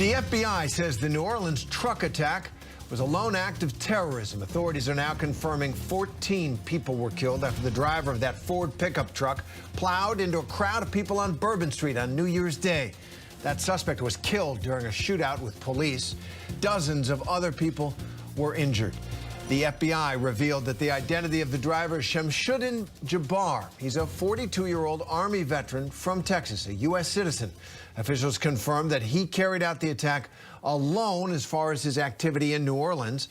The FBI says the New Orleans truck attack was a lone act of terrorism. Authorities are now confirming 14 people were killed after the driver of that Ford pickup truck plowed into a crowd of people on Bourbon Street on New Year's Day. That suspect was killed during a shootout with police. Dozens of other people were injured. The FBI revealed that the identity of the driver is Shamsuddin Jabbar. He's a 42-year-old Army veteran from Texas, a U.S. citizen. Officials confirmed that he carried out the attack alone as far as his activity in New Orleans,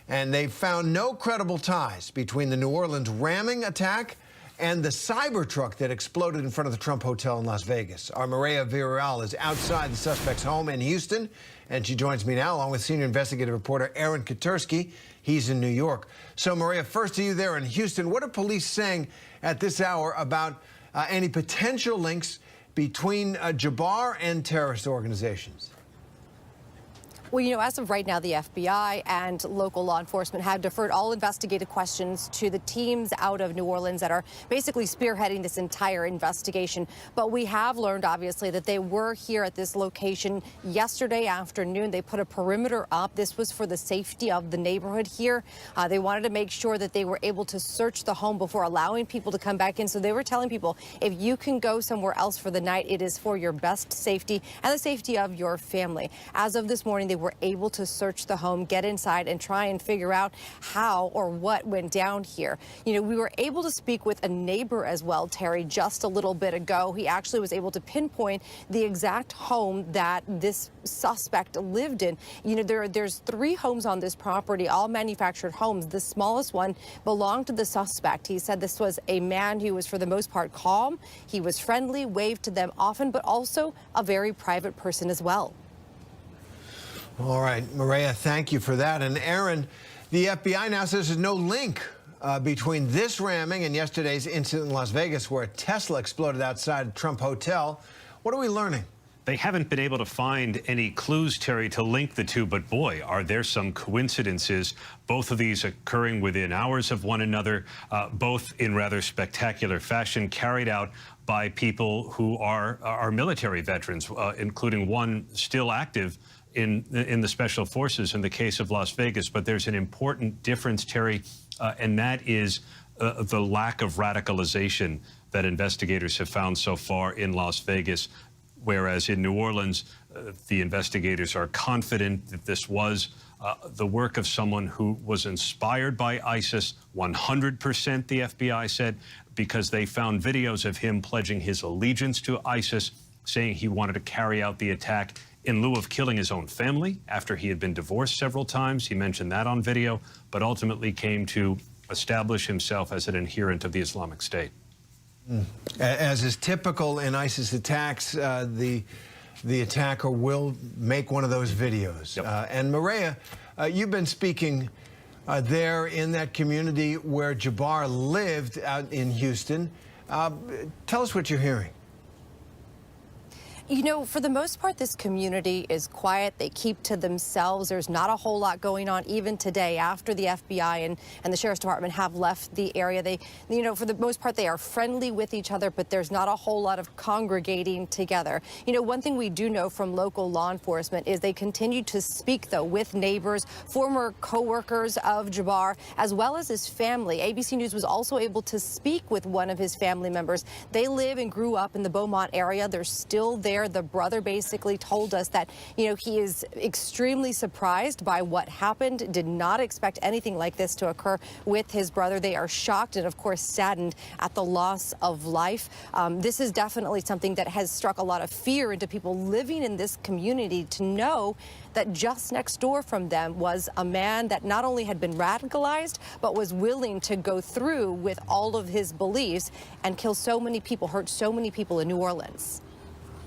and they found no credible ties between the New Orleans ramming attack and the Cybertruck that exploded in front of the Trump Hotel in Las Vegas. Our Maria Villarreal is outside the suspect's home in Houston, and she joins me now along with senior investigative reporter Aaron Katersky. He's in New York. So, Maria, first to you there in Houston, what are police saying at this hour about any potential links between Jabbar and terrorist organizations? Well, you know, as of right now, the FBI and local law enforcement have deferred all investigative questions to the teams out of New Orleans that are basically spearheading this entire investigation. But we have learned, obviously, that they were here at this location yesterday afternoon. They put a perimeter up. This was for the safety of the neighborhood here. They wanted to make sure that they were able to search the home before allowing people to come back in. So they were telling people, if you can go somewhere else for the night, it is for your best safety and the safety of your family. As of this morning, they were able to search the home, get inside, and try and figure out how or what went down here. You know, we were able to speak with a neighbor as well, Terry, just a little bit ago. He actually was able to pinpoint the exact home that this suspect lived in. You know, there's 3 homes on this property, all manufactured homes. The smallest one belonged to the suspect. He said this was a man who was, for the most part, calm. He was friendly, waved to them often, but also a very private person as well. All right, Maria, thank you for that. And Aaron, the FBI now says there's no link between this ramming and yesterday's incident in Las Vegas where a Tesla exploded outside Trump Hotel. What are we learning? They haven't been able to find any clues, Terry, to link the two, but boy, are there some coincidences, both of these occurring within hours of one another, both in rather spectacular fashion, carried out by people who are military veterans, including one still active in the special forces in the case of Las Vegas. But there's an important difference, Terry, and that is the lack of radicalization that investigators have found so far in Las Vegas. Whereas in New Orleans, the investigators are confident that this was the work of someone who was inspired by ISIS, 100%, the FBI said, because they found videos of him pledging his allegiance to ISIS, saying he wanted to carry out the attack in lieu of killing his own family after he had been divorced several times. He mentioned that on video, but ultimately came to establish himself as an adherent of the Islamic State. As is typical in ISIS attacks, the attacker will make one of those videos. Yep. And Maria, you've been speaking there in that community where Jabbar lived out in Houston. Tell us what you're hearing. You know, for the most part, this community is quiet. They keep to themselves. There's not a whole lot going on even today after the FBI and the Sheriff's Department have left the area. They, you know, for the most part, they are friendly with each other, but there's not a whole lot of congregating together. You know, one thing we do know from local law enforcement is they continue to speak, though, with neighbors, former co-workers of Jabbar, as well as his family. ABC News was also able to speak with one of his family members. They live and grew up in the Beaumont area. They're still there. The brother basically told us that, you know, he is extremely surprised by what happened, did not expect anything like this to occur with his brother. They are shocked and, of course, saddened at the loss of life. This is definitely something that has struck a lot of fear into people living in this community, to know that just next door from them was a man that not only had been radicalized, but was willing to go through with all of his beliefs and kill so many people, hurt so many people in New Orleans.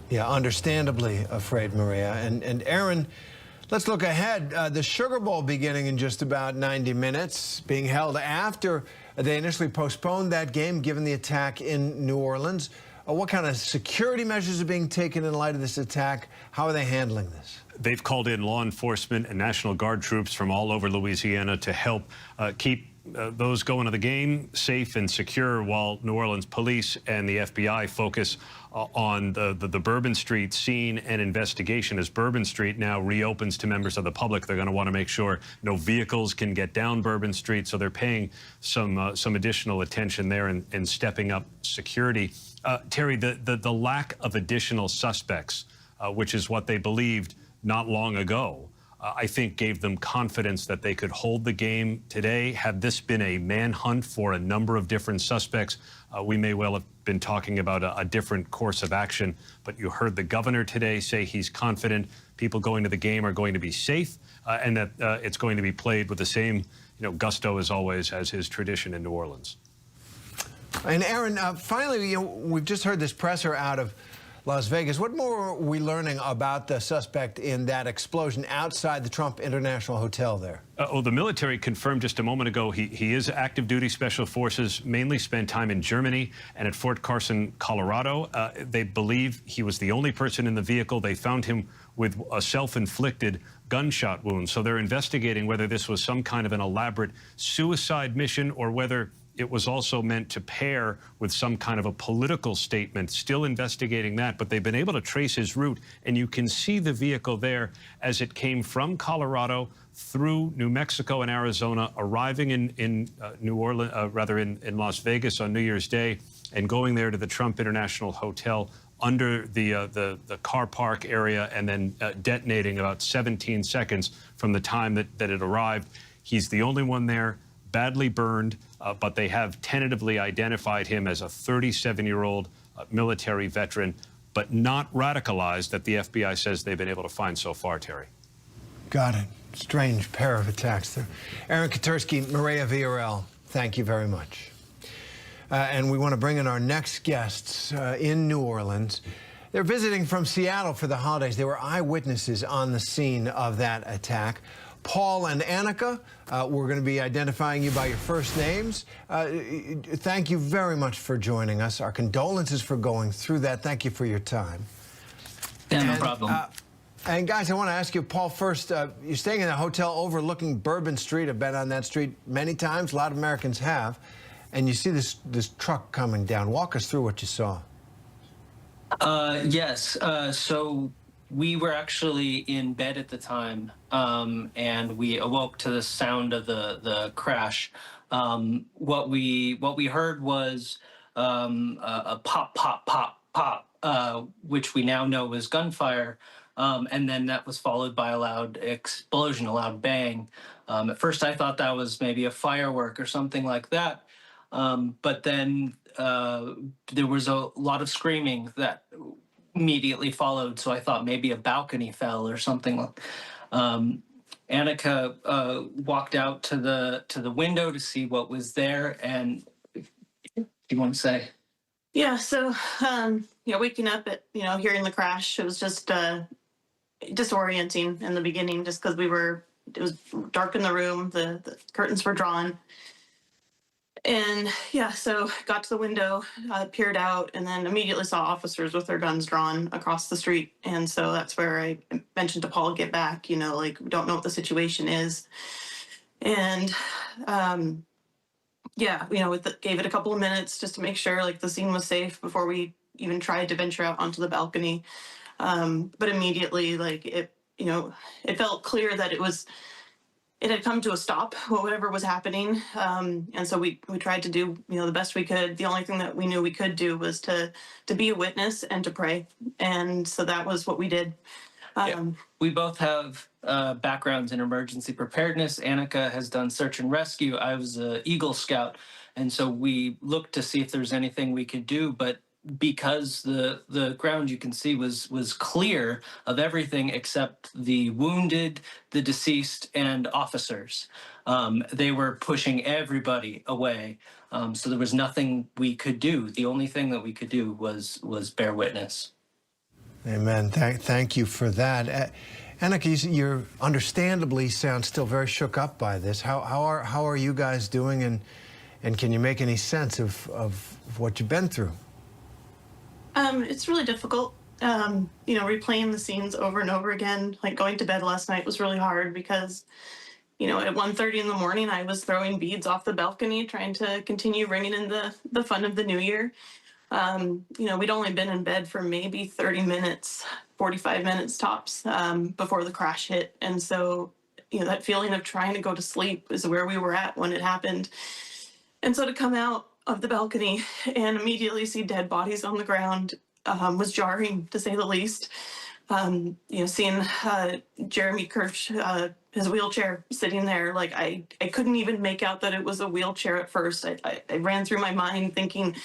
Yeah, understandably afraid, Maria. And Aaron, let's look ahead. The Sugar Bowl beginning in just about 90 minutes, being held after they initially postponed that game given the attack in New Orleans. What kind of security measures are being taken in light of this attack? How are they handling this? They've called in law enforcement and National Guard troops from all over Louisiana to help keep those going to the game safe and secure, while New Orleans police and the FBI focus on the Bourbon Street scene and investigation. As Bourbon Street now reopens to members of the public, they're going to want to make sure no vehicles can get down Bourbon Street, so they're paying some additional attention there and stepping up security. Terry, the lack of additional suspects, which is what they believed not long ago, I think gave them confidence that they could hold the game today. Had this been a manhunt for a number of different suspects, we may well have been talking about a different course of action. But you heard the governor today say he's confident people going to the game are going to be safe, and that it's going to be played with the same gusto as always, as his tradition in New Orleans. And Aaron, finally, we've just heard this presser out of Las Vegas. What more are we learning about the suspect in that explosion outside the Trump International Hotel there? The military confirmed just a moment ago he is active duty special forces, mainly spent time in Germany and at Fort Carson, Colorado. They believe he was the only person in the vehicle. They found him with a self-inflicted gunshot wound. So they're investigating whether this was some kind of an elaborate suicide mission or whether it was also meant to pair with some kind of a political statement. Still investigating that, but they've been able to trace his route, and you can see the vehicle there as it came from Colorado through New Mexico and Arizona, arriving in New Orleans, in Las Vegas on New Year's Day, and going there to the Trump International Hotel under the car park area, and then detonating about 17 seconds from the time that it arrived. He's the only one there, badly burned, but they have tentatively identified him as a 37-year-old military veteran, but not radicalized, that the FBI says they've been able to find so far, Terry. Got it. Strange pair of attacks there. Aaron Katersky, Maria Villarreal, thank you very much. And we want to bring in our next guests in New Orleans. They're visiting from Seattle for the holidays. They were eyewitnesses on the scene of that attack. Paul and Annika, we're going to be identifying you by your first names. Thank you very much for joining us. Our condolences for going through that. Thank you for your time. Yeah, no problem. And guys, I want to ask you, Paul, first, you're staying in a hotel overlooking Bourbon Street. I've been on that street many times. A lot of Americans have. And you see this truck coming down. Walk us through what you saw. Yes. So we were actually in bed at the time, and we awoke to the sound of the crash. What we heard was a pop, pop, pop, pop, which we now know was gunfire, and then that was followed by a loud explosion, a loud bang. At first, I thought that was maybe a firework or something like that, but then there was a lot of screaming that immediately followed, so I thought maybe a balcony fell or something. Annika walked out to the window to see what was there, and do you want to say? Yeah, so waking up at hearing the crash, it was just disorienting in the beginning, just because it was dark in the room, the curtains were drawn. And yeah, so got to the window, peered out, and then immediately saw officers with their guns drawn across the street. And so that's where I mentioned to Paul, get back, we don't know what the situation is. And gave it a couple of minutes just to make sure the scene was safe before we even tried to venture out onto the balcony. But immediately, it felt clear that it had come to a stop, whatever was happening. And so we tried to do, the best we could. The only thing that we knew we could do was to be a witness and to pray. And so that was what we did. We both have backgrounds in emergency preparedness. Annika has done search and rescue. I was an Eagle Scout. And so we looked to see if there's anything we could do, but because the ground you can see was clear of everything except the wounded, the deceased, and officers. They were pushing everybody away, so there was nothing we could do. The only thing that we could do was bear witness. Amen. Thank you for that. Annika, you understandably sound still very shook up by this. How are you guys doing, and can you make any sense of what you've been through? It's really difficult, replaying the scenes over and over again. Like going to bed last night was really hard because at 1:30 in the morning, I was throwing beads off the balcony, trying to continue ringing in the fun of the new year. We'd only been in bed for maybe 30 minutes, 45 minutes tops, before the crash hit. And so, that feeling of trying to go to sleep is where we were at when it happened. And so to come out of the balcony and immediately see dead bodies on the ground was jarring, to say the least. Seeing Jeremy Kirsch, his wheelchair sitting there, like I couldn't even make out that it was a wheelchair at first. I ran through my mind thinking,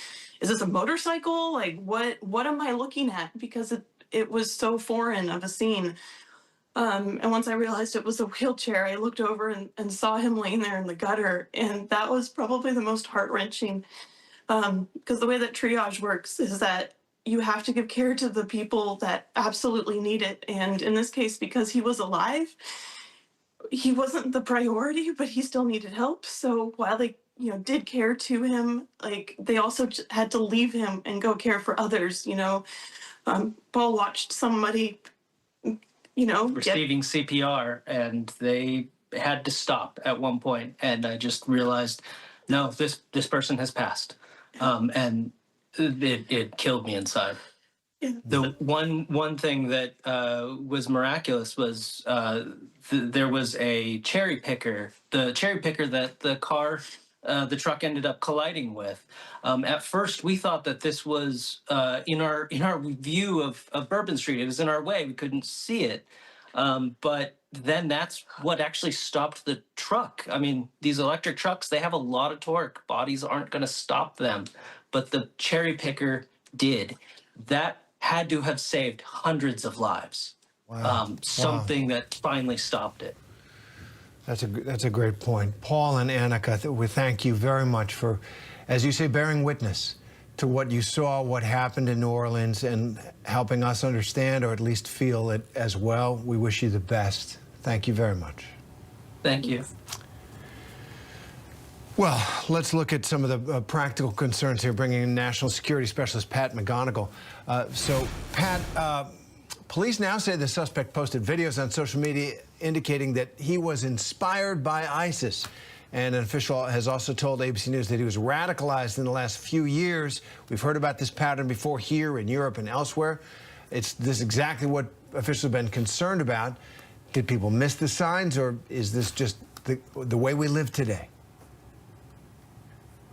is this a motorcycle? Like, what am I looking at? Because it was so foreign of a scene. And once I realized it was a wheelchair, I looked over and saw him laying there in the gutter. And that was probably the most heart-wrenching, because the way that triage works is that you have to give care to the people that absolutely need it. And in this case, because he was alive, he wasn't the priority, but he still needed help. So while they, did care to him, like they also had to leave him and go care for others. Paul watched somebody, receiving CPR, and they had to stop at one point, and I just realized, no, this person has passed, and it killed me inside. Yeah. The one thing that was miraculous was there was a cherry picker, the cherry picker that the the truck ended up colliding with. At first, we thought that this was in our view of Bourbon Street. It was in our way. We couldn't see it. But then that's what actually stopped the truck. I mean, these electric trucks, they have a lot of torque. Bodies aren't going to stop them. But the cherry picker did. That had to have saved hundreds of lives. Wow. Something that finally stopped it. That's a great point. Paul and Annika, we thank you very much for, as you say, bearing witness to what you saw, what happened in New Orleans, and helping us understand or at least feel it as well. We wish you the best. Thank you very much. Thank you. Well, let's look at some of the practical concerns here, bringing in National Security Specialist Pat McGonigal. So, Pat, police now say the suspect posted videos on social media indicating that he was inspired by ISIS. And an official has also told ABC News that he was radicalized in the last few years. We've heard about this pattern before here in Europe and elsewhere. This is exactly what officials have been concerned about. Did people miss the signs, or is this just the way we live today?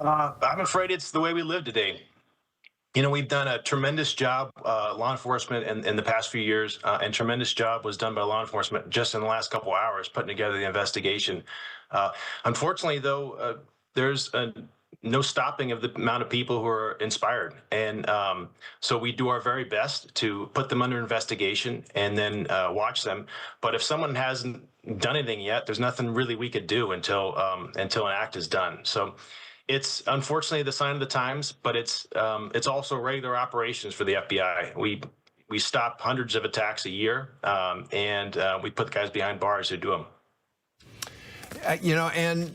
I'm afraid it's the way we live today. We've done a tremendous job, law enforcement, in the past few years, and tremendous job was done by law enforcement just in the last couple of hours putting together the investigation. Unfortunately, though, there's no stopping of the amount of people who are inspired. And so we do our very best to put them under investigation and then watch them. But if someone hasn't done anything yet, there's nothing really we could do until an act is done. So it's unfortunately the sign of the times, but it's also regular operations for the FBI. We stop hundreds of attacks a year, and we put the guys behind bars who do them. And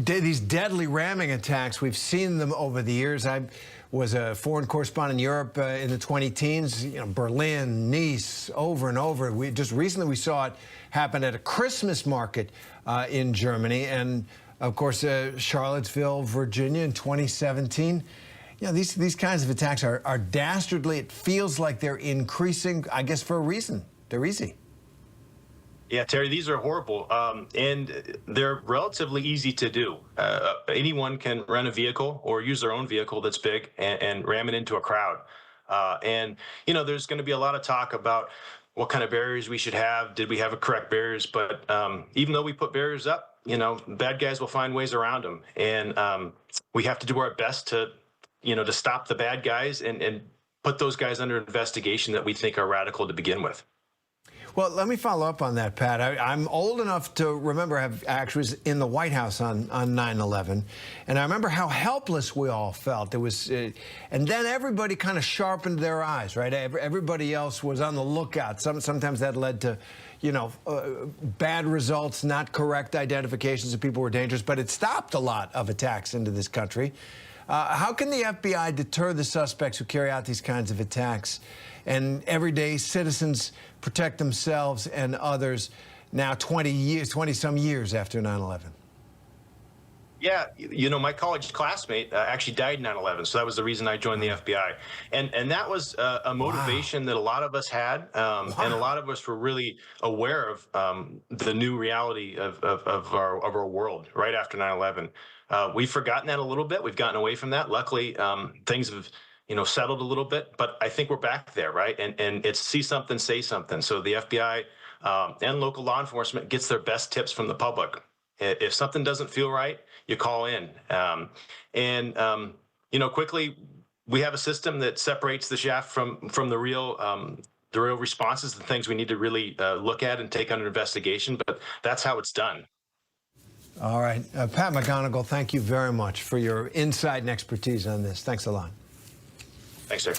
these deadly ramming attacks, we've seen them over the years. I was a foreign correspondent in Europe in the 20-teens, Berlin, Nice, over and over. Just recently we saw it happen at a Christmas market in Germany, and of course, Charlottesville, Virginia in 2017. These kinds of attacks are dastardly. It feels like they're increasing, I guess, for a reason. They're easy. Yeah, Terry, these are horrible, and they're relatively easy to do. Anyone can rent a vehicle or use their own vehicle that's big and ram it into a crowd. There's going to be a lot of talk about what kind of barriers we should have. Did we have correct barriers? But even though we put barriers up, bad guys will find ways around them. And we have to do our best to stop the bad guys and put those guys under investigation that we think are radical to begin with. Well, let me follow up on that, Pat. I'm old enough to remember I actually was in the White House on 9/11, and I remember how helpless we all felt. It was, and then everybody kind of sharpened their eyes, right? Everybody else was on the lookout. Sometimes that led to, bad results, not correct identifications of people who were dangerous, but it stopped a lot of attacks into this country. How can the FBI deter the suspects who carry out these kinds of attacks and everyday citizens protect themselves and others? now 20-some years after 9/11. Yeah, you know, my college classmate actually died in 9/11, so that was the reason I joined the FBI, and that was a motivation that a lot of us had, and a lot of us were really aware of the new reality of our world right after 9/11. We've forgotten that a little bit. We've gotten away from that. Luckily, things have settled a little bit, but I think we're back there, right? And it's see something, say something. So the FBI and local law enforcement gets their best tips from the public. If something doesn't feel right, you call in. Quickly, we have a system that separates the chaff from the real responses, the things we need to really look at and take under investigation. But that's how it's done. All right. Pat McGonigal, thank you very much for your insight and expertise on this. Thanks a lot. Thanks, sir.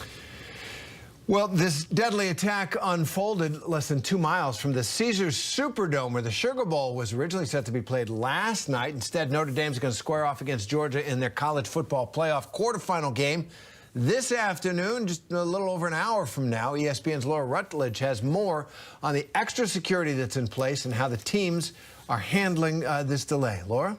Well, this deadly attack unfolded less than 2 miles from the Caesars Superdome, where the Sugar Bowl was originally set to be played last night. Instead, Notre Dame's going to square off against Georgia in their college football playoff quarterfinal game this afternoon, just a little over an hour from now. ESPN's Laura Rutledge has more on the extra security that's in place and how the teams are handling this delay. Laura?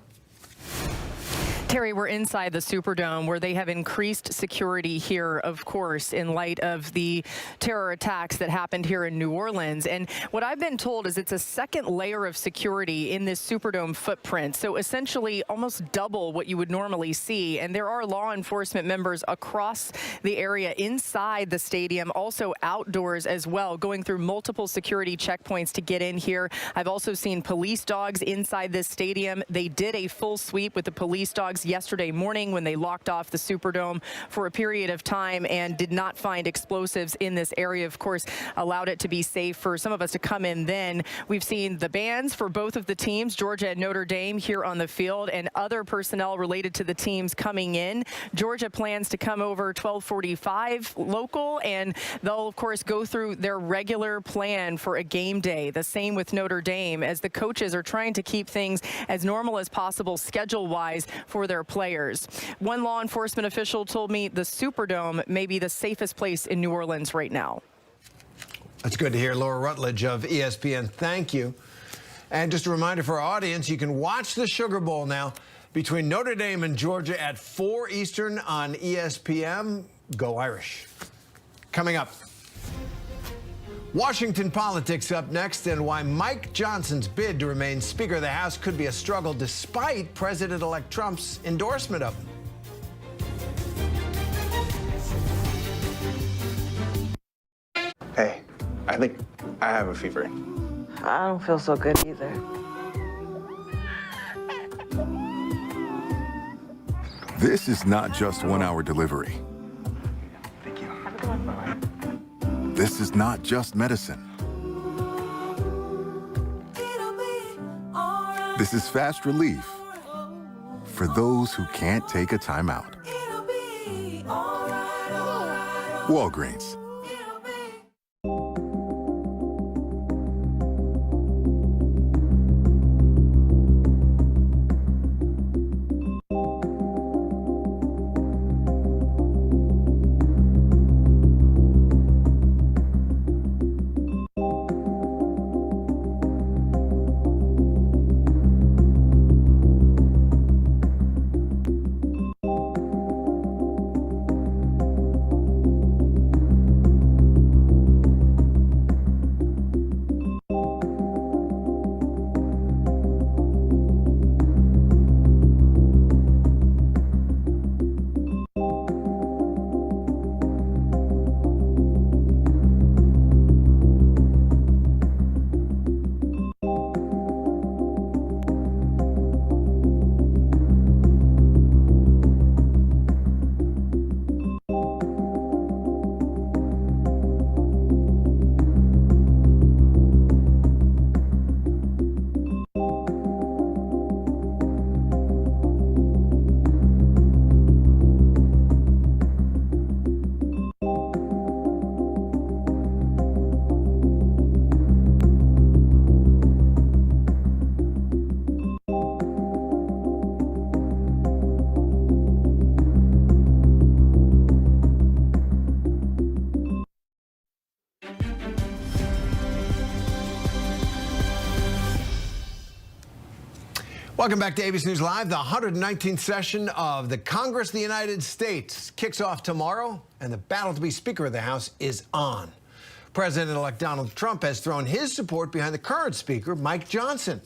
Terry, we're inside the Superdome, where they have increased security here, of course, in light of the terror attacks that happened here in New Orleans. And what I've been told is it's a second layer of security in this Superdome footprint. So essentially almost double what you would normally see. And there are law enforcement members across the area inside the stadium, also outdoors as well, going through multiple security checkpoints to get in here. I've also seen police dogs inside this stadium. They did a full sweep with the police dogs yesterday morning when they locked off the Superdome for a period of time and did not find explosives in this area. Of course, allowed it to be safe for some of us to come in then. We've seen the bands for both of the teams, Georgia and Notre Dame, here on the field, and other personnel related to the teams coming in. Georgia plans to come over 12:45 local, and they'll, of course, go through their regular plan for a game day. The same with Notre Dame, as the coaches are trying to keep things as normal as possible schedule-wise for their players. One law enforcement official told me the Superdome may be the safest place in New Orleans right now. That's good to hear. Laura Rutledge of ESPN, thank you. And just a reminder for our audience, you can watch the Sugar Bowl now between Notre Dame and Georgia at 4 Eastern on ESPN. Go Irish. Coming up, Washington politics up next, and why Mike Johnson's bid to remain Speaker of the House could be a struggle despite President-elect Trump's endorsement of him. Hey, I think I have a fever. I don't feel so good either. This is not just 1-hour delivery. Thank you. This is not just medicine. This is fast relief for those who can't take a time out. Walgreens. Welcome back to ABC News Live. The 119th session of the Congress of the United States kicks off tomorrow, and the battle to be Speaker of the House is on. President-elect Donald Trump has thrown his support behind the current Speaker, Mike Johnson.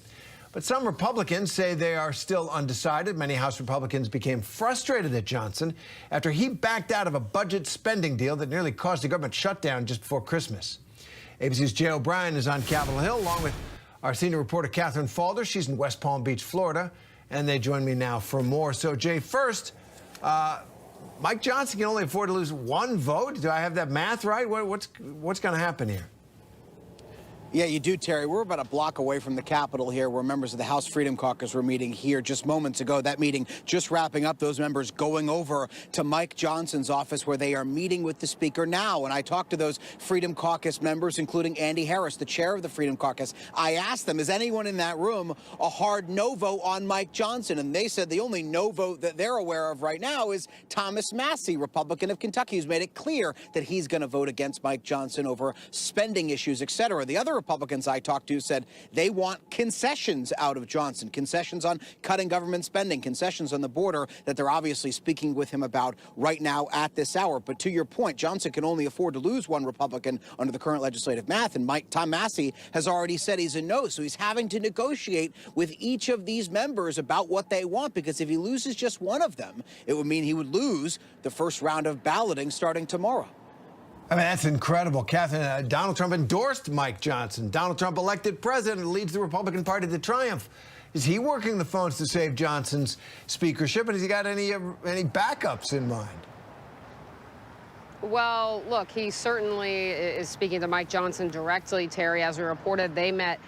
But some Republicans say they are still undecided. Many House Republicans became frustrated at Johnson after he backed out of a budget spending deal that nearly caused a government shutdown just before Christmas. ABC's Jay O'Brien is on Capitol Hill, along with our senior reporter, Catherine Falder. She's in West Palm Beach, Florida, and they join me now for more. So, Jay, first, Mike Johnson can only afford to lose one vote. Do I have that math right? What's going to happen here? Yeah, you do, Terry. We're about a block away from the Capitol here, where members of the House Freedom Caucus were meeting here just moments ago. That meeting just wrapping up, those members going over to Mike Johnson's office, where they are meeting with the Speaker now. And I talked to those Freedom Caucus members, including Andy Harris, the chair of the Freedom Caucus. I asked them, is anyone in that room a hard no vote on Mike Johnson? And they said the only no vote that they're aware of right now is Thomas Massie, Republican of Kentucky, who's made it clear that he's going to vote against Mike Johnson over spending issues, et cetera. The other Republicans I talked to said they want concessions out of Johnson, concessions on cutting government spending, concessions on the border that they're obviously speaking with him about right now at this hour. But to your point, Johnson can only afford to lose one Republican under the current legislative math, and Tom Massie has already said he's a no, so he's having to negotiate with each of these members about what they want, because if he loses just one of them, it would mean he would lose the first round of balloting starting tomorrow. I mean, that's incredible. Catherine, Donald Trump endorsed Mike Johnson. Donald Trump elected president, leads the Republican Party to triumph. Is he working the phones to save Johnson's speakership? And has he got any backups in mind? Well, look, he certainly is speaking to Mike Johnson directly, Terry. As we reported, they met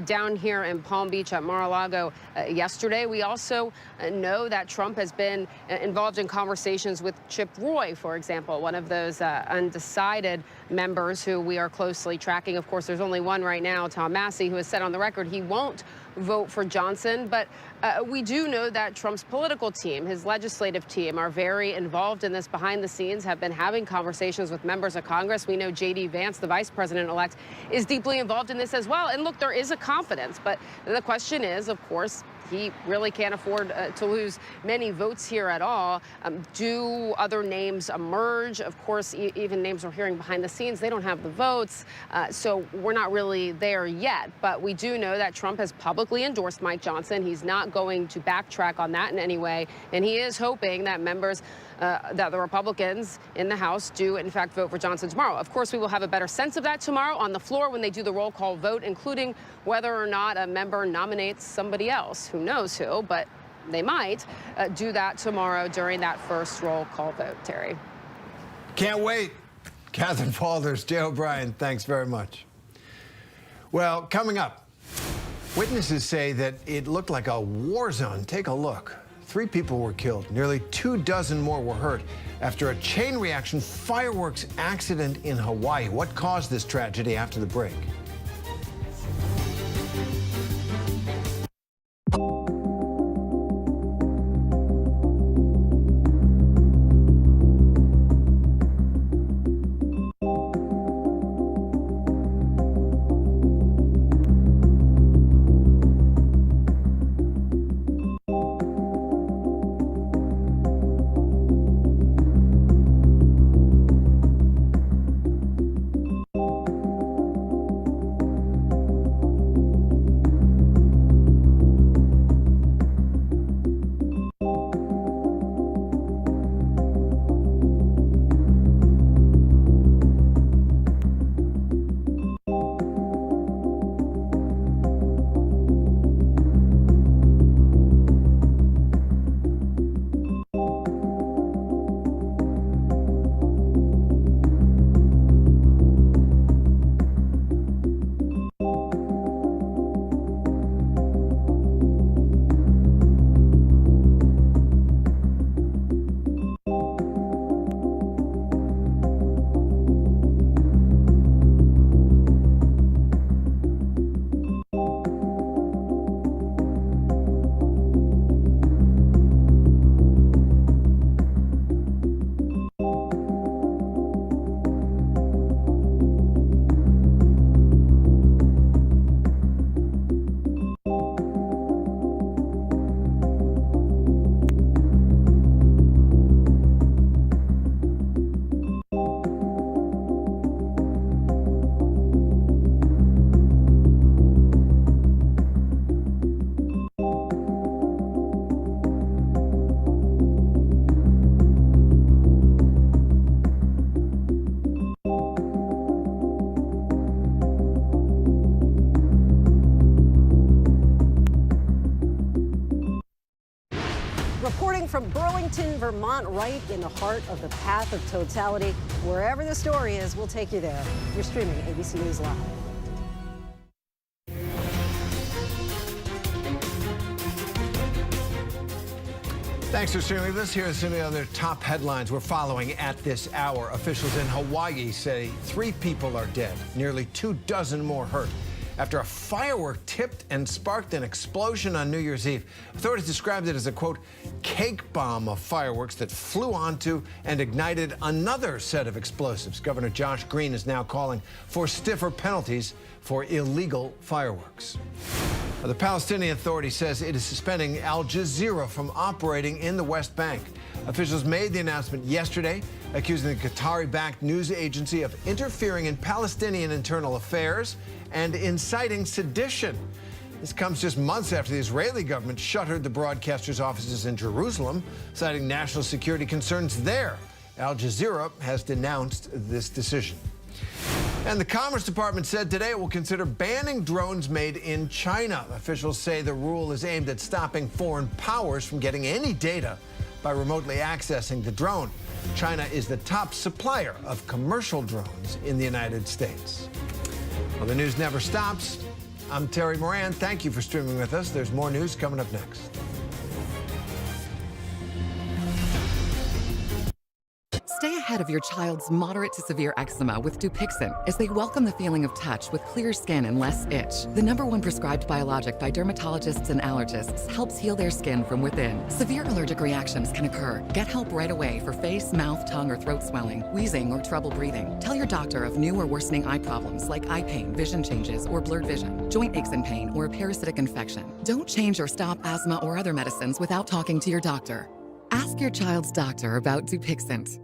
down here in Palm Beach at Mar-a-Lago yesterday. We also know that Trump has been involved in conversations with Chip Roy, for example, one of those undecided members who we are closely tracking. Of course, there's only one right now, Tom Massie, who has said on the record he won't vote for Johnson. But we do know that Trump's political team, his legislative team, are very involved in this behind the scenes, have been having conversations with members of Congress. We know J.D. Vance, the vice president-elect, is deeply involved in this as well. And look, there is a confidence. But the question is, of course, he really can't afford to lose many votes here at all. Do other names emerge? Of course, even names we're hearing behind the scenes, they don't have the votes. So we're not really there yet. But we do know that Trump has publicly endorsed Mike Johnson. He's not going to backtrack on that in any way. And he is hoping that members, that the Republicans in the House do, in fact, vote for Johnson tomorrow. Of course, we will have a better sense of that tomorrow on the floor when they do the roll call vote, including whether or not a member nominates somebody else. Who knows who, but they might do that tomorrow during that first roll call vote, Terry. Can't wait. Catherine Falders, Jay O'Brien, thanks very much. Well, coming up, witnesses say that it looked like a war zone. Take a look. 3 people were killed. Nearly 24 more were hurt after a chain reaction fireworks accident in Hawaii. What caused this tragedy? After the break. Burlington, Vermont, right in the heart of the path of totality. Wherever the story is, we'll take you there. You're streaming ABC News Live. Thanks for streaming with us. Here are some of the other top headlines we're following at this hour. Officials in Hawaii say 3 people are dead, nearly 24 more hurt after a firework tipped and sparked an explosion on New Year's Eve. Authorities described it as a, quote, cake bomb of fireworks that flew onto and ignited another set of explosives. Governor Josh Green is now calling for stiffer penalties for illegal fireworks. The Palestinian Authority says it is suspending Al Jazeera from operating in the West Bank. Officials made the announcement yesterday, accusing the Qatari-backed news agency of interfering in Palestinian internal affairs and inciting sedition. This comes just months after the Israeli government shuttered the broadcaster's offices in Jerusalem, citing national security concerns there. Al Jazeera has denounced this decision. And the Commerce Department said today it will consider banning drones made in China. Officials say the rule is aimed at stopping foreign powers from getting any data by remotely accessing the drone. China is the top supplier of commercial drones in the United States. Well, the news never stops. I'm Terry Moran. Thank you for streaming with us. There's more news coming up next. Stay ahead of your child's moderate to severe eczema with Dupixent as they welcome the feeling of touch with clear skin and less itch. The #1 prescribed biologic by dermatologists and allergists helps heal their skin from within. Severe allergic reactions can occur. Get help right away for face, mouth, tongue, or throat swelling, wheezing, or trouble breathing. Tell your doctor of new or worsening eye problems like eye pain, vision changes, or blurred vision, joint aches and pain, or a parasitic infection. Don't change or stop asthma or other medicines without talking to your doctor. Ask your child's doctor about Dupixent.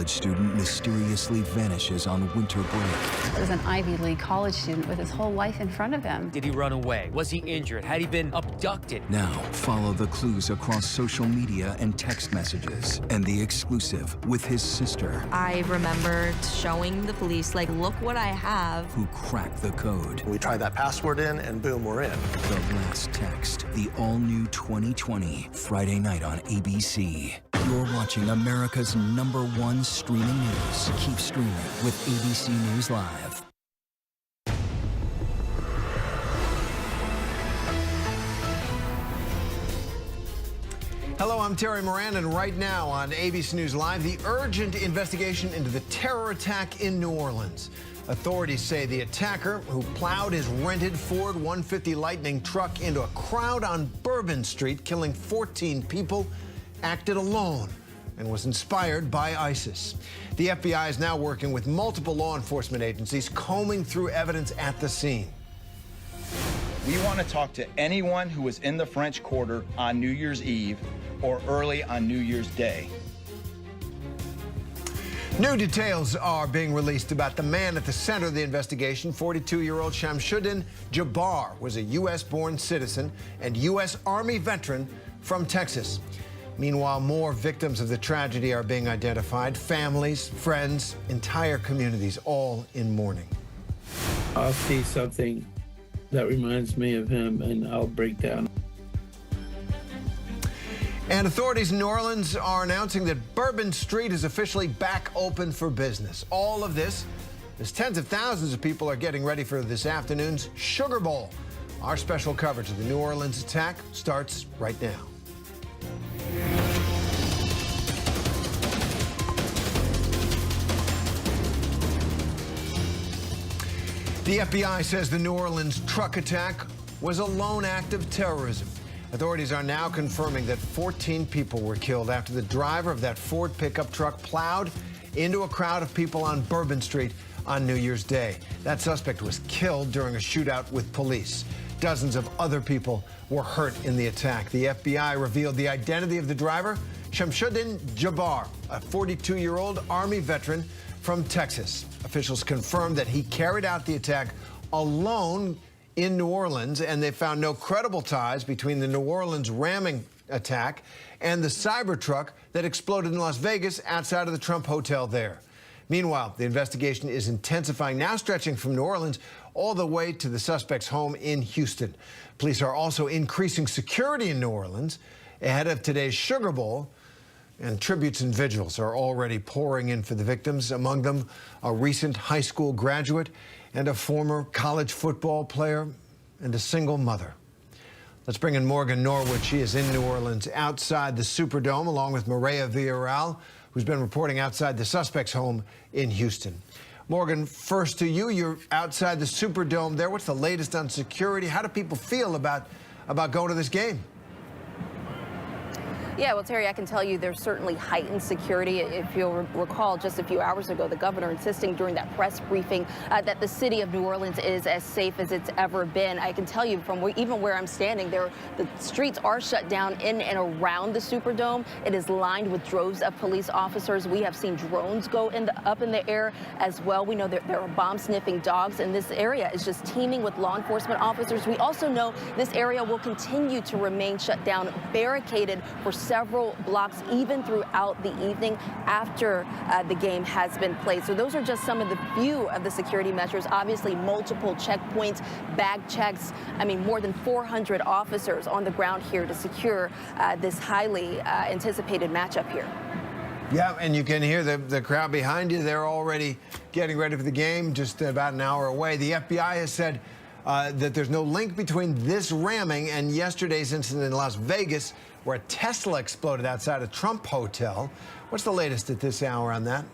Student mysteriously vanishes on winter break. It was an Ivy League college student with his whole life in front of him. Did he run away? Was he injured? Had he been abducted? Now, follow the clues across social media and text messages, and the exclusive with his sister. I remember showing the police, like, look what I have. Who cracked the code. We tried that password in, and boom, we're in. The Last Text, the all-new 2020, Friday night on ABC. You're watching America's #1 streaming news. Keep streaming with ABC News Live. Hello, I'm Terry Moran, and right now on ABC News Live, the urgent investigation into the terror attack in New Orleans. Authorities say the attacker, who plowed his rented Ford 150 Lightning truck into a crowd on Bourbon Street, killing 14 people, acted alone and was inspired by ISIS. The FBI is now working with multiple law enforcement agencies, combing through evidence at the scene. We want to talk to anyone who was in the French Quarter on New Year's Eve or early on New Year's Day. New details are being released about the man at the center of the investigation. 42-year-old Shamsuddin Jabbar was a U.S.-born citizen and U.S. Army veteran from Texas. Meanwhile, more victims of the tragedy are being identified. Families, friends, entire communities, all in mourning. I'll see something that reminds me of him, and I'll break down. And authorities in New Orleans are announcing that Bourbon Street is officially back open for business. All of this as tens of thousands of people are getting ready for this afternoon's Sugar Bowl. Our special coverage of the New Orleans attack starts right now. The FBI says the New Orleans truck attack was a lone act of terrorism. Authorities are now confirming that 14 people were killed after the driver of that Ford pickup truck plowed into a crowd of people on Bourbon Street on New Year's Day. That suspect was killed during a shootout with police. Dozens of other people were hurt in the attack. The FBI revealed the identity of the driver, Shamsuddin Jabbar, a 42-year-old Army veteran from Texas. Officials confirmed that he carried out the attack alone in New Orleans, and they found no credible ties between the New Orleans ramming attack and the Cybertruck that exploded in Las Vegas outside of the Trump Hotel there. Meanwhile, the investigation is intensifying, now stretching from New Orleans all the way to the suspect's home in Houston. Police are also increasing security in New Orleans ahead of today's Sugar Bowl, and tributes and vigils are already pouring in for the victims, among them a recent high school graduate and a former college football player and a single mother. Let's bring in Morgan Norwood. She is in New Orleans outside the Superdome, along with Maria Villarreal, who's been reporting outside the suspect's home in Houston. Morgan, first to you. You're outside the Superdome there. What's the latest on security? How do people feel about going to this game? Yeah, well, Terry, I can tell you there's certainly heightened security. If you'll recall, just a few hours ago, the governor insisting during that press briefing that the city of New Orleans is as safe as it's ever been. I can tell you from even where I'm standing, the streets are shut down in and around the Superdome. It is lined with droves of police officers. We have seen drones go up in the air as well. We know that there are bomb-sniffing dogs, and this area is just teeming with law enforcement officers. We also know this area will continue to remain shut down, barricaded for several blocks, even throughout the evening after the game has been played. So those are just some of the few of the security measures. Obviously, multiple checkpoints, bag checks. I mean, more than 400 officers on the ground here to secure this highly anticipated matchup here. Yeah, and you can hear the crowd behind you. They're already getting ready for the game, just about an hour away. The FBI has said that there's no link between this ramming and yesterday's incident in Las Vegas, where a Tesla exploded outside a Trump hotel. What's the latest at this hour on that?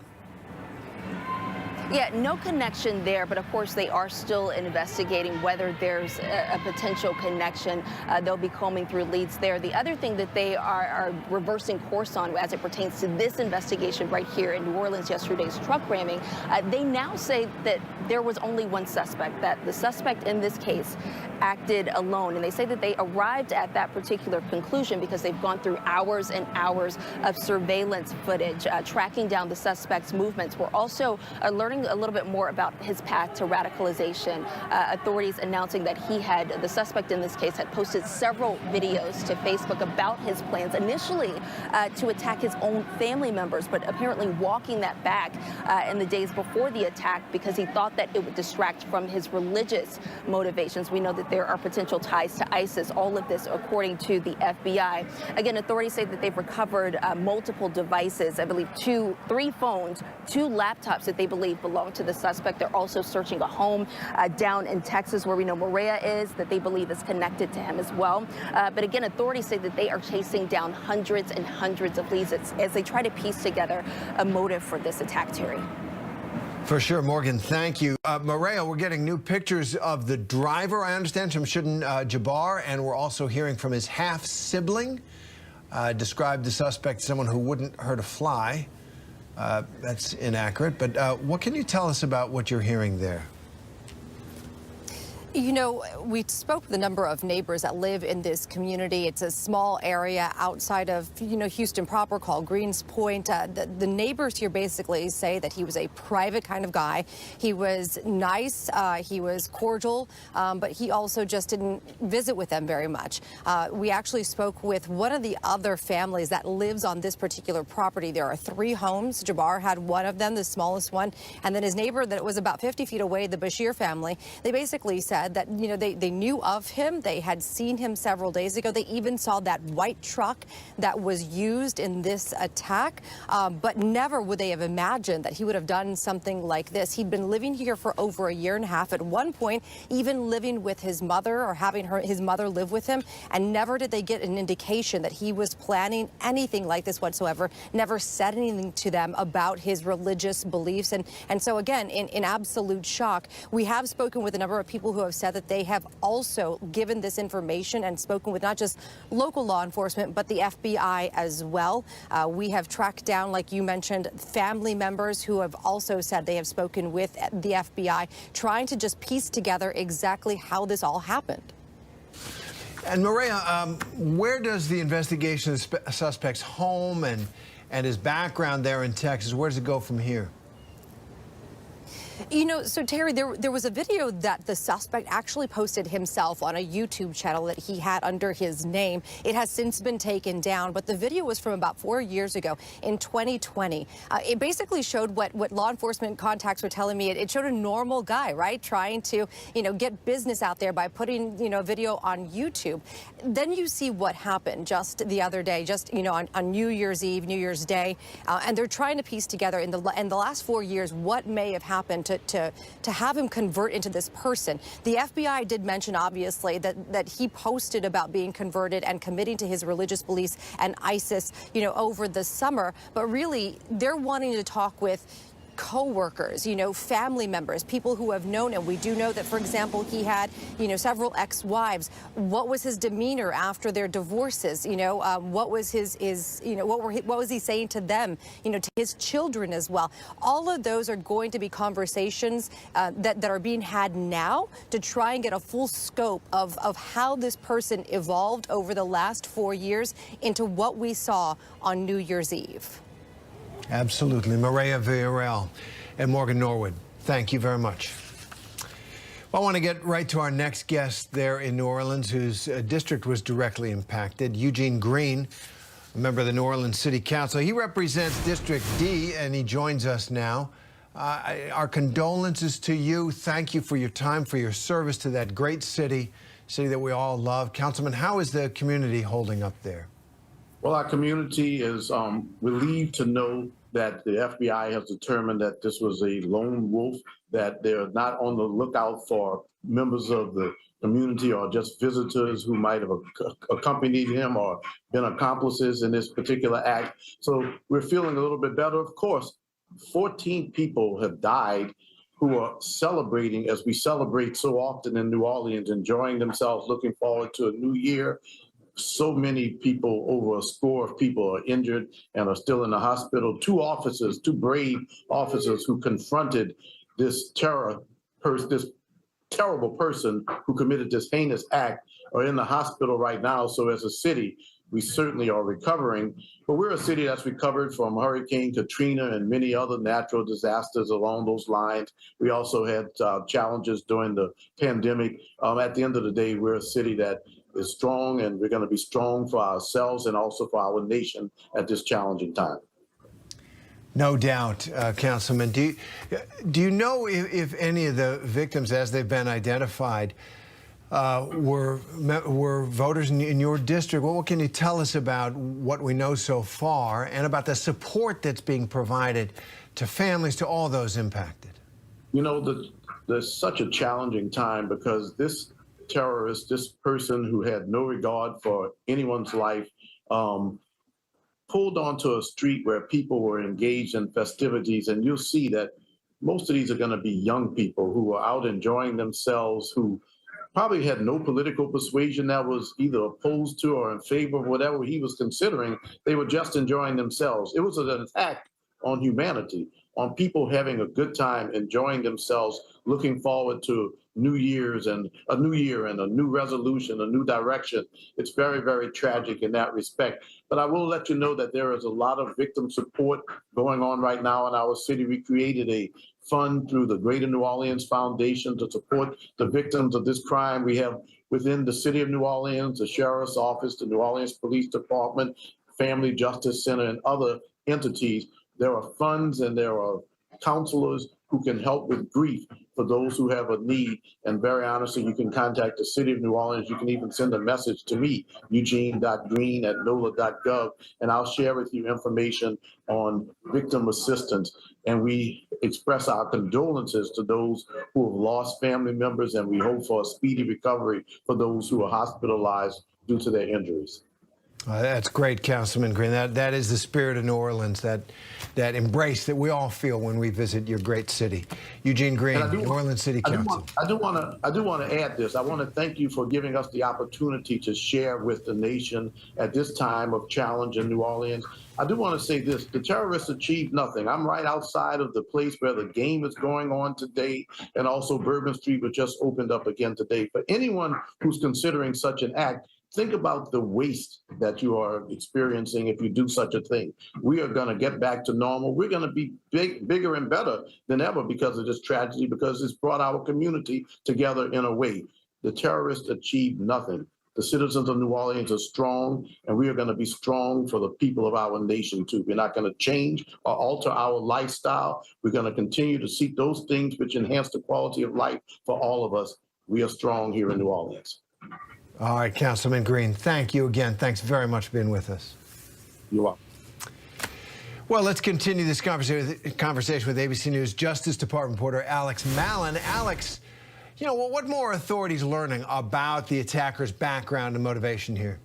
Yeah, no connection there, but of course they are still investigating whether there's a potential connection. They'll be combing through leads there. The other thing that they are reversing course on as it pertains to this investigation right here in New Orleans, yesterday's truck ramming, they now say that there was only one suspect, that the suspect in this case acted alone. And they say that they arrived at that particular conclusion because they've gone through hours and hours of surveillance footage, tracking down the suspect's movements. We're also learning a little bit more about his path to radicalization. Authorities announcing that the suspect in this case had posted several videos to Facebook about his plans, initially to attack his own family members, but apparently walking that back in the days before the attack because he thought that it would distract from his religious motivations. We know that there are potential ties to ISIS, all of this according to the FBI. Again, authorities say that they've recovered multiple devices, I believe 3 phones, 2 laptops that they believe belong to the suspect. They're also searching a home down in Texas where we know Maria is, that they believe is connected to him as well. But again, authorities say that they are chasing down hundreds and hundreds of leads as they try to piece together a motive for this attack, Terry. For sure, Morgan, thank you. Maria, we're getting new pictures of the driver, I understand, Shamsuddin Jabbar, and we're also hearing from his half-sibling. Described the suspect as someone who wouldn't hurt a fly. That's inaccurate, but what can you tell us about what you're hearing there? You know, we spoke with a number of neighbors that live in this community. It's a small area outside of, Houston proper called Greens Point. The neighbors here basically say that he was a private kind of guy. He was nice, he was cordial, but he also just didn't visit with them very much. We actually spoke with one of the other families that lives on this particular property. There are 3 homes. Jabbar had one of them, the smallest one, and then his neighbor that was about 50 feet away, the Bashir family, they basically said that, they knew of him. They had seen him several days ago. They even saw that white truck that was used in this attack, but never would they have imagined that he would have done something like this. He'd been living here for over a year and a half, at one point even living with his mother or having his mother live with him, and never did they get an indication that he was planning anything like this whatsoever. Never said anything to them about his religious beliefs. And so again, in absolute shock. We have spoken with a number of people who have said that they have also given this information and spoken with not just local law enforcement, but the FBI as well. We have tracked down, like you mentioned, family members who have also said they have spoken with the FBI, trying to just piece together exactly how this all happened. And Maria, where does the investigation of the suspect's home and his background there in Texas, where does it go from here? You know, so Terry, there was a video that the suspect actually posted himself on a YouTube channel that he had under his name. It has since been taken down, but the video was from about 4 years ago in 2020. It basically showed what law enforcement contacts were telling me. It showed a normal guy, right, trying to, get business out there by putting, a video on YouTube. Then you see what happened just the other day, on New Year's Eve, New Year's Day, and they're trying to piece together in the last 4 years what may have happened to have him convert into this person. The FBI did mention, obviously, that he posted about being converted and committing to his religious beliefs and ISIS, over the summer. But really, they're wanting to talk with co-workers, family members, people who have known him. We do know that, for example, he had, several ex-wives. What was his demeanor after their divorces? What was what was he saying to them? To his children as well. All of those are going to be conversations that are being had now to try and get a full scope of how this person evolved over the last 4 years into what we saw on New Year's Eve. Absolutely. Maria Villarreal and Morgan Norwood, thank you very much. Well, I want to get right to our next guest there in New Orleans, whose district was directly impacted. Eugene Green, a member of the New Orleans City Council. He represents District D, and he joins us now. Our condolences to you. Thank you for your time, for your service to that great city that we all love. Councilman, how is the community holding up there? Well, our community is relieved to know that the FBI has determined that this was a lone wolf, that they're not on the lookout for members of the community or just visitors who might have accompanied him or been accomplices in this particular act. So we're feeling a little bit better. Of course, 14 people have died who are celebrating, as we celebrate so often in New Orleans, enjoying themselves, looking forward to a new year. So many people, over a score of people, are injured and are still in the hospital. Two brave officers who confronted this terrible person who committed this heinous act are in the hospital right now. So as a city, we certainly are recovering. But we're a city that's recovered from Hurricane Katrina and many other natural disasters along those lines. We also had challenges during the pandemic. At the end of the day, we're a city that is strong, and we're going to be strong for ourselves and also for our nation at this challenging time. No doubt, Councilman. Do you know if any of the victims, as they've been identified, were voters in your district? What can you tell us about what we know so far and about the support that's being provided to families, to all those impacted? There's such a challenging time because this terrorist, this person who had no regard for anyone's life, pulled onto a street where people were engaged in festivities. And you'll see that most of these are going to be young people who are out enjoying themselves, who probably had no political persuasion that was either opposed to or in favor of whatever he was considering. They were just enjoying themselves. It was an attack on humanity, on people having a good time, enjoying themselves, looking forward to New Year's and a new year and a new resolution, a new direction. It's very, very tragic in that respect. But I will let you know that there is a lot of victim support going on right now in our city. We created a fund through the Greater New Orleans Foundation to support the victims of this crime. We have within the city of New Orleans, the Sheriff's Office, the New Orleans Police Department, Family Justice Center, and other entities. There are funds and there are counselors who can help with grief for those who have a need. And very honestly, you can contact the City of New Orleans. You can even send a message to me, eugene.green@nola.gov, and I'll share with you information on victim assistance. And we express our condolences to those who have lost family members, and we hope for a speedy recovery for those who are hospitalized due to their injuries. That's great, Councilman Green. That is the spirit of New Orleans, that embrace that we all feel when we visit your great city. Eugene Green, New Orleans City Council. I do want to add this. I want to thank you for giving us the opportunity to share with the nation at this time of challenge in New Orleans. I do want to say this: the terrorists achieved nothing. I'm right outside of the place where the game is going on today, and also Bourbon Street was just opened up again today. For anyone who's considering such an act, think about the waste that you are experiencing if you do such a thing. We are going to get back to normal. We're going to be bigger and better than ever because of this tragedy, because it's brought our community together in a way. The terrorists achieved nothing. The citizens of New Orleans are strong, and we are going to be strong for the people of our nation, too. We're not going to change or alter our lifestyle. We're going to continue to seek those things which enhance the quality of life for all of us. We are strong here in New Orleans. All right, Councilman Green, thank you again. Thanks very much for being with us. You're welcome. Well, let's continue this conversation with ABC News Justice Department reporter Alex Mallon. Alex, you know, what more are authorities learning about the attacker's background and motivation here?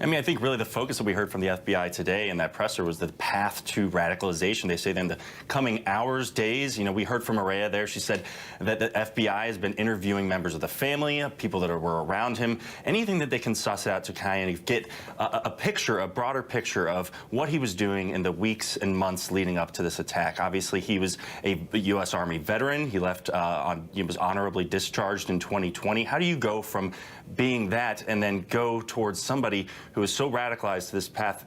I mean, I think really the focus that we heard from the FBI today in that presser was the path to radicalization. They say that in the coming hours, days, you know, we heard from Maria there. She said that the FBI has been interviewing members of the family, people that were around him, anything that they can suss out to kind of get a picture, a broader picture of what he was doing in the weeks and months leading up to this attack. Obviously, he was a U.S. Army veteran. He left he was honorably discharged in 2020. How do you go from being that and then go towards somebody who is so radicalized to this path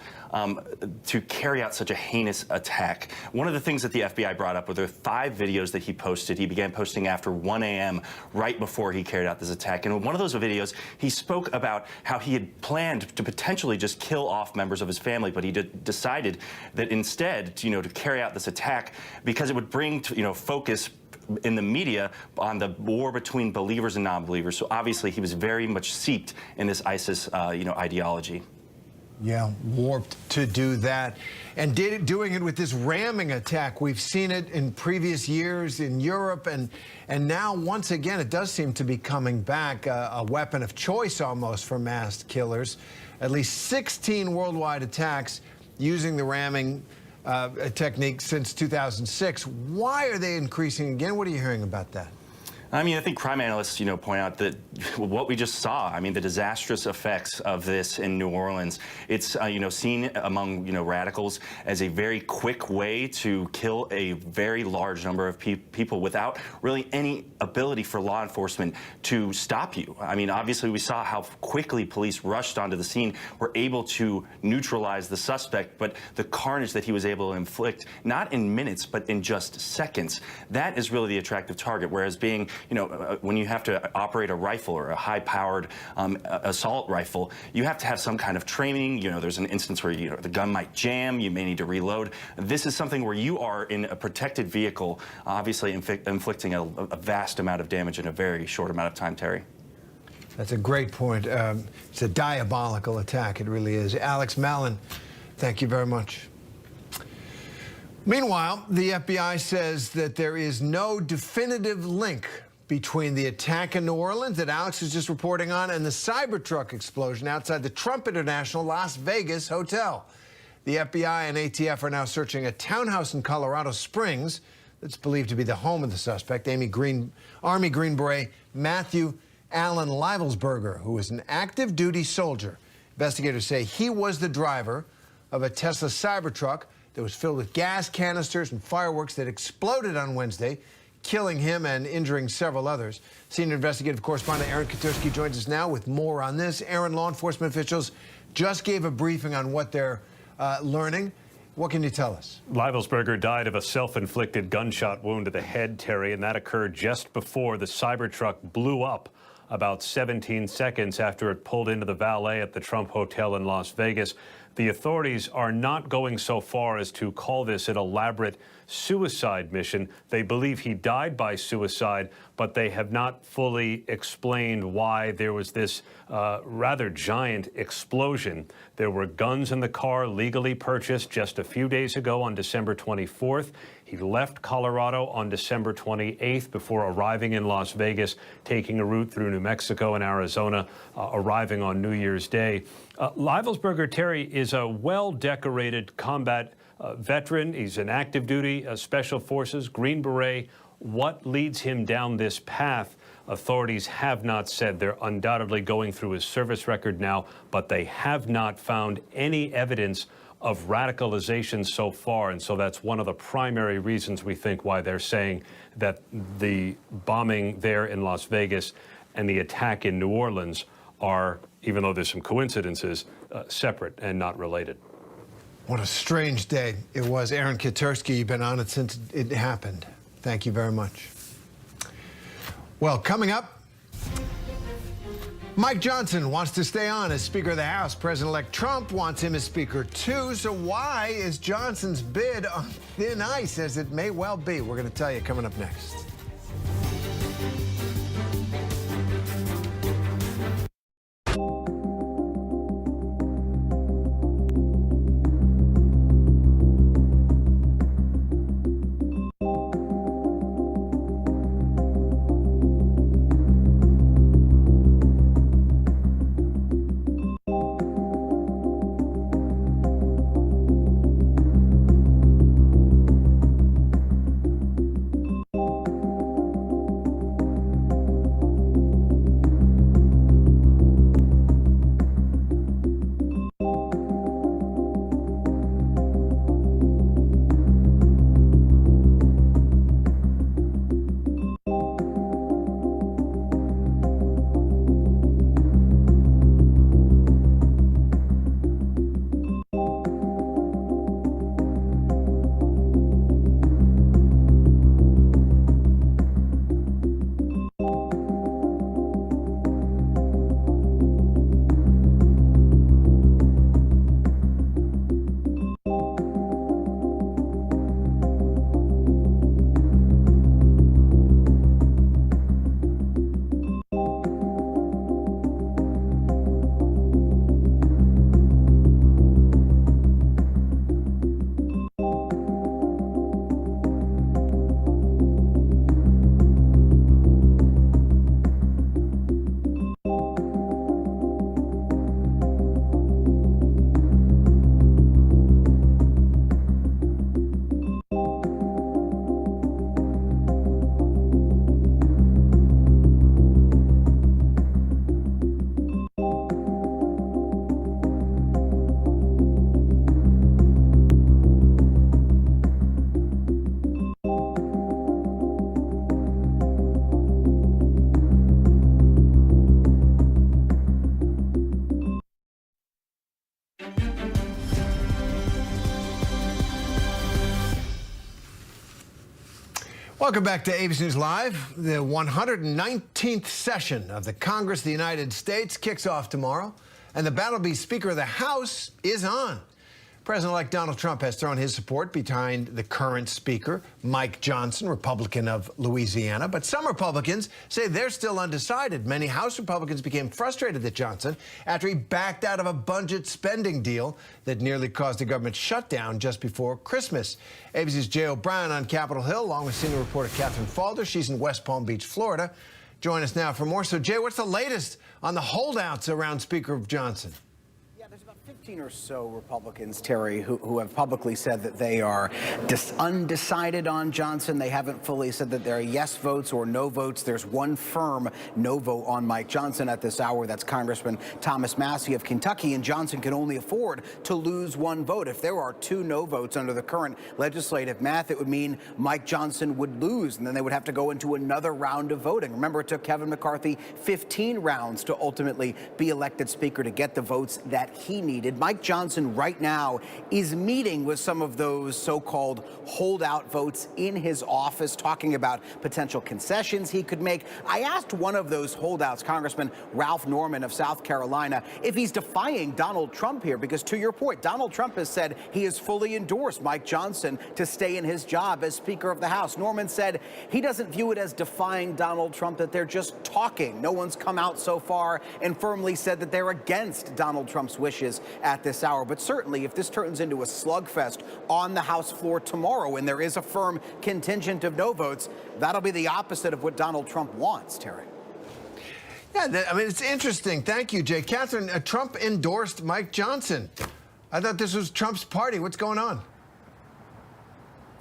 to carry out such a heinous attack? One of the things that the FBI brought up were the 5 videos that he posted. He began posting after 1 a.m. right before he carried out this attack. And in one of those videos, he spoke about how he had planned to potentially just kill off members of his family, but he decided that instead, you know, to carry out this attack because it would bring, you know, focus in the media on the war between believers and non-believers. So obviously he was very much seeped in this ISIS, you know, ideology. Yeah, warped to do that. And doing it with this ramming attack. We've seen it in previous years in Europe, and now once again it does seem to be coming back, a weapon of choice almost for mass killers. At least 16 worldwide attacks using the ramming technique since 2006. Why are they increasing again? What are you hearing about that? I mean, I think crime analysts, you know, point out that what we just saw, I mean, the disastrous effects of this in New Orleans, it's, you know, seen among, you know, radicals as a very quick way to kill a very large number of people without really any ability for law enforcement to stop you. I mean, obviously, we saw how quickly police rushed onto the scene, were able to neutralize the suspect, but the carnage that he was able to inflict, not in minutes, but in just seconds, that is really the attractive target, whereas being, you know, when you have to operate a rifle or a high-powered assault rifle, you have to have some kind of training. You know, there's an instance where, you know, the gun might jam, you may need to reload. This is something where you are in a protected vehicle, obviously inflicting a vast amount of damage in a very short amount of time, Terry. That's a great point. It's a diabolical attack. It really is. Alex Mallon, thank you very much. Meanwhile, the FBI says that there is no definitive link between the attack in New Orleans that Alex is just reporting on and the Cybertruck explosion outside the Trump International Las Vegas hotel. The FBI and ATF are now searching a townhouse in Colorado Springs that's believed to be the home of the suspect, Army Green Beret Matthew Allen Livelsberger, who is an active duty soldier. Investigators say he was the driver of a Tesla Cybertruck that was filled with gas canisters and fireworks that exploded on Wednesday, killing him and injuring several others. Senior investigative correspondent Aaron Katurski joins us now with more on this. Aaron, law enforcement officials just gave a briefing on what they're learning. What can you tell us? Livelsberger died of a self-inflicted gunshot wound to the head, Terry, and that occurred just before the Cybertruck blew up about 17 seconds after it pulled into the valet at the Trump Hotel in Las Vegas. The authorities are not going so far as to call this an elaborate suicide mission. They believe he died by suicide, but they have not fully explained why there was this rather giant explosion. There were guns in the car legally purchased just a few days ago on December 24th. He left Colorado on December 28th before arriving in Las Vegas, taking a route through New Mexico and Arizona, arriving on New Year's Day. Livelsberger Terry is a well-decorated combat veteran. He's an active duty, Special Forces, Green Beret. What leads him down this path? Authorities have not said. They're undoubtedly going through his service record now, but they have not found any evidence of radicalization so far. And so that's one of the primary reasons we think why they're saying that the bombing there in Las Vegas and the attack in New Orleans are, even though there's some coincidences, separate and not related. What a strange day it was. Aaron Katersky, you've been on it since it happened. Thank you very much. Well, coming up, Mike Johnson wants to stay on as Speaker of the House. President-elect Trump wants him as Speaker, too. So why is Johnson's bid on thin ice, as it may well be? We're going to tell you coming up next. Welcome back to ABC News Live. The 119th session of the Congress of the United States kicks off tomorrow, and the battle to be Speaker of the House is on. President-elect Donald Trump has thrown his support behind the current Speaker, Mike Johnson, Republican of Louisiana. But some Republicans say they're still undecided. Many House Republicans became frustrated at Johnson after he backed out of a budget spending deal that nearly caused a government shutdown just before Christmas. ABC's Jay O'Brien on Capitol Hill, along with senior reporter Catherine Falder. She's in West Palm Beach, Florida. Join us now for more. So, Jay, what's the latest on the holdouts around Speaker Johnson? 15 or so Republicans, Terry, who have publicly said that they are undecided on Johnson. They haven't fully said that there are yes votes or no votes. There's one firm no vote on Mike Johnson at this hour. That's Congressman Thomas Massie of Kentucky, and Johnson can only afford to lose one vote. If there are two no votes under the current legislative math, it would mean Mike Johnson would lose, and then they would have to go into another round of voting. Remember, it took Kevin McCarthy 15 rounds to ultimately be elected Speaker to get the votes that he needed. Mike Johnson right now is meeting with some of those so-called holdout votes in his office, talking about potential concessions he could make. I asked one of those holdouts, Congressman Ralph Norman of South Carolina, if he's defying Donald Trump here, because to your point, Donald Trump has said he has fully endorsed Mike Johnson to stay in his job as Speaker of the House. Norman said he doesn't view it as defying Donald Trump, that they're just talking. No one's come out so far and firmly said that they're against Donald Trump's wishes at this hour. But certainly, if this turns into a slugfest on the House floor tomorrow and there is a firm contingent of no votes, that'll be the opposite of what Donald Trump wants, Terry. Yeah, I mean, it's interesting. Thank you, Jay. Catherine, Trump endorsed Mike Johnson. I thought this was Trump's party. What's going on?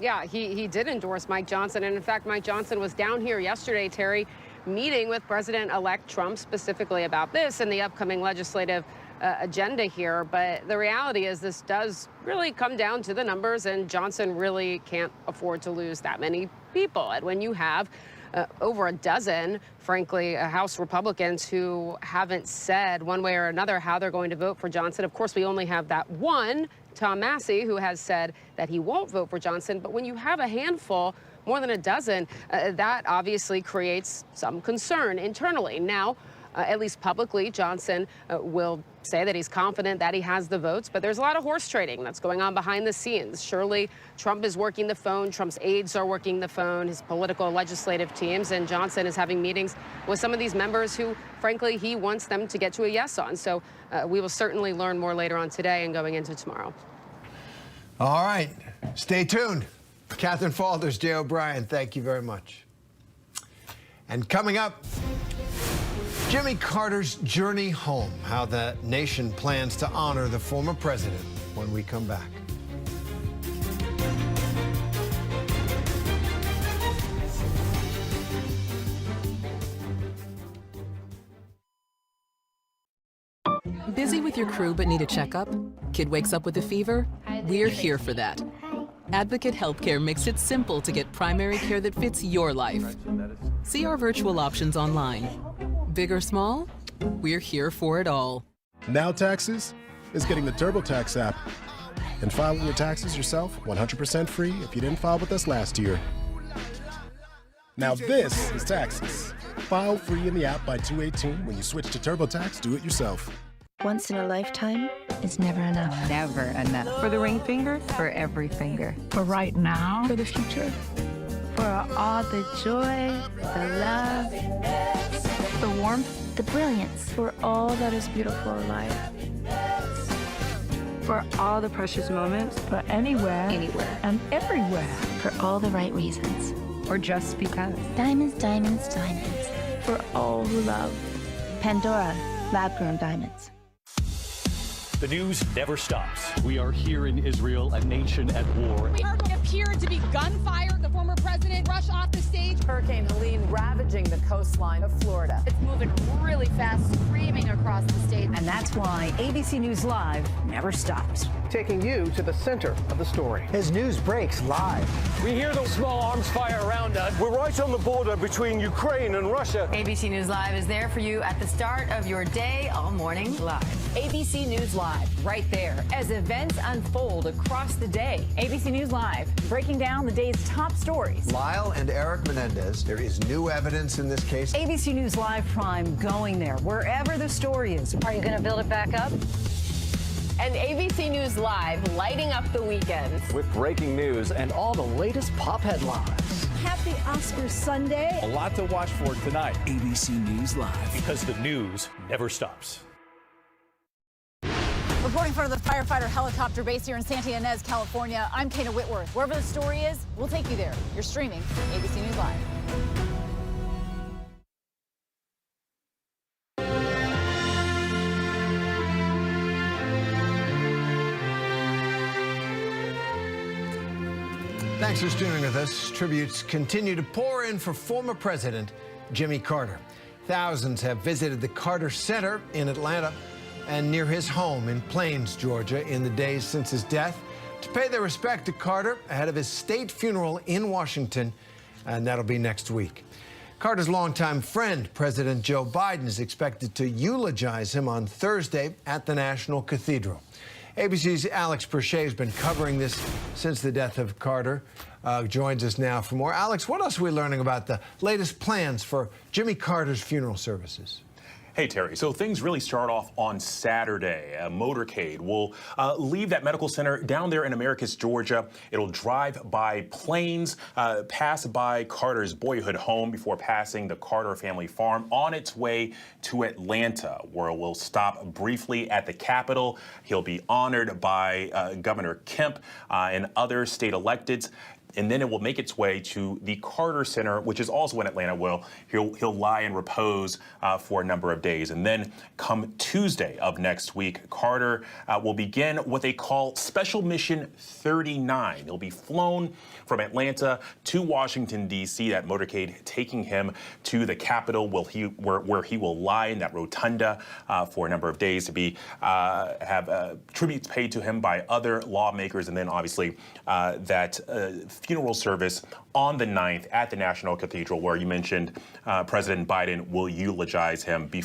Yeah, he did endorse Mike Johnson. And in fact, Mike Johnson was down here yesterday, Terry, meeting with President-elect Trump specifically about this and the upcoming legislative agenda here. But the reality is this does really come down to the numbers, and Johnson really can't afford to lose that many people. And when you have over a dozen, frankly, House Republicans who haven't said one way or another how they're going to vote for Johnson. Of course, we only have that one, Tom Massey, who has said that he won't vote for Johnson. But when you have a handful, more than a dozen, that obviously creates some concern internally. Now, at least publicly, Johnson will say that he's confident that he has the votes, but there's a lot of horse trading that's going on behind the scenes. Surely Trump is working the phone, Trump's aides are working the phone, his political legislative teams, and Johnson is having meetings with some of these members who, frankly, he wants them to get to a yes on. So we will certainly learn more later on today and going into tomorrow. All right, stay tuned. Catherine Falders, Jay O'Brien, thank you very much. And coming up, Jimmy Carter's journey home, how the nation plans to honor the former president when we come back. Busy with your crew but need a checkup? Kid wakes up with a fever? We're here for that. Advocate Healthcare makes it simple to get primary care that fits your life. See our virtual options online. Big or small, we're here for it all. Now Taxes is getting the TurboTax app and filing your taxes yourself 100% free if you didn't file with us last year. Now this is taxes. File free in the app by 2/18 when you switch to TurboTax, do it yourself. Once in a lifetime is never enough. Never enough. For the ring finger, for every finger. For right now, for the future. For all the joy, the love, the warmth, the brilliance. For all that is beautiful in life. For all the precious moments. For anywhere. Anywhere. And everywhere. For all the right reasons. Or just because. Diamonds, diamonds, diamonds. For all who love. Pandora, lab-grown diamonds. The news never stops. We are here in Israel, a nation at war. We heard what appeared to be gunfire. The former president rushed off the stage. Hurricane Helene ravaging the coastline of Florida. It's moving really fast, screaming across the state. And that's why ABC News Live never stops. Taking you to the center of the story. As news breaks live. We hear the small arms fire around us. We're right on the border between Ukraine and Russia. ABC News Live is there for you at the start of your day all morning live. ABC News Live, right there, as events unfold across the day. ABC News Live, breaking down the day's top stories. Lyle and Eric Menendez, there is new evidence in this case. ABC News Live Prime going there, wherever the story is. Are you going to build it back up? And ABC News Live, lighting up the weekends. With breaking news and all the latest pop headlines. Happy Oscars Sunday. A lot to watch for tonight. ABC News Live. Because the news never stops. Reporting from the firefighter helicopter base here in Santa Ynez, California, I'm Kana Whitworth. Wherever the story is, we'll take you there. You're streaming ABC News Live. Thanks for streaming with us. Tributes continue to pour in for former President Jimmy Carter. Thousands have visited the Carter Center in Atlanta and near his home in Plains, Georgia, in the days since his death to pay their respect to Carter ahead of his state funeral in Washington, and that'll be next week. Carter's longtime friend, President Joe Biden, is expected to eulogize him on Thursday at the National Cathedral. ABC's Alex Perchet has been covering this since the death of Carter. Joins us now for more. Alex, what else are we learning about the latest plans for Jimmy Carter's funeral services? Hey, Terry. So things really start off on Saturday. A motorcade will leave that medical center down there in Americus, Georgia. It'll drive by planes, pass by Carter's boyhood home before passing the Carter family farm on its way to Atlanta, where it will stop briefly at the Capitol. He'll be honored by Governor Kemp and other state electeds. And then it will make its way to the Carter Center, which is also in Atlanta, where he'll lie in repose for a number of days. And then come Tuesday of next week, Carter will begin what they call Special Mission 39. He'll be flown from Atlanta to Washington, D.C., that motorcade taking him to the Capitol, where he will lie in that rotunda for a number of days to be have tributes paid to him by other lawmakers. And then obviously that funeral service on the 9th at the National Cathedral, where you mentioned President Biden will eulogize him before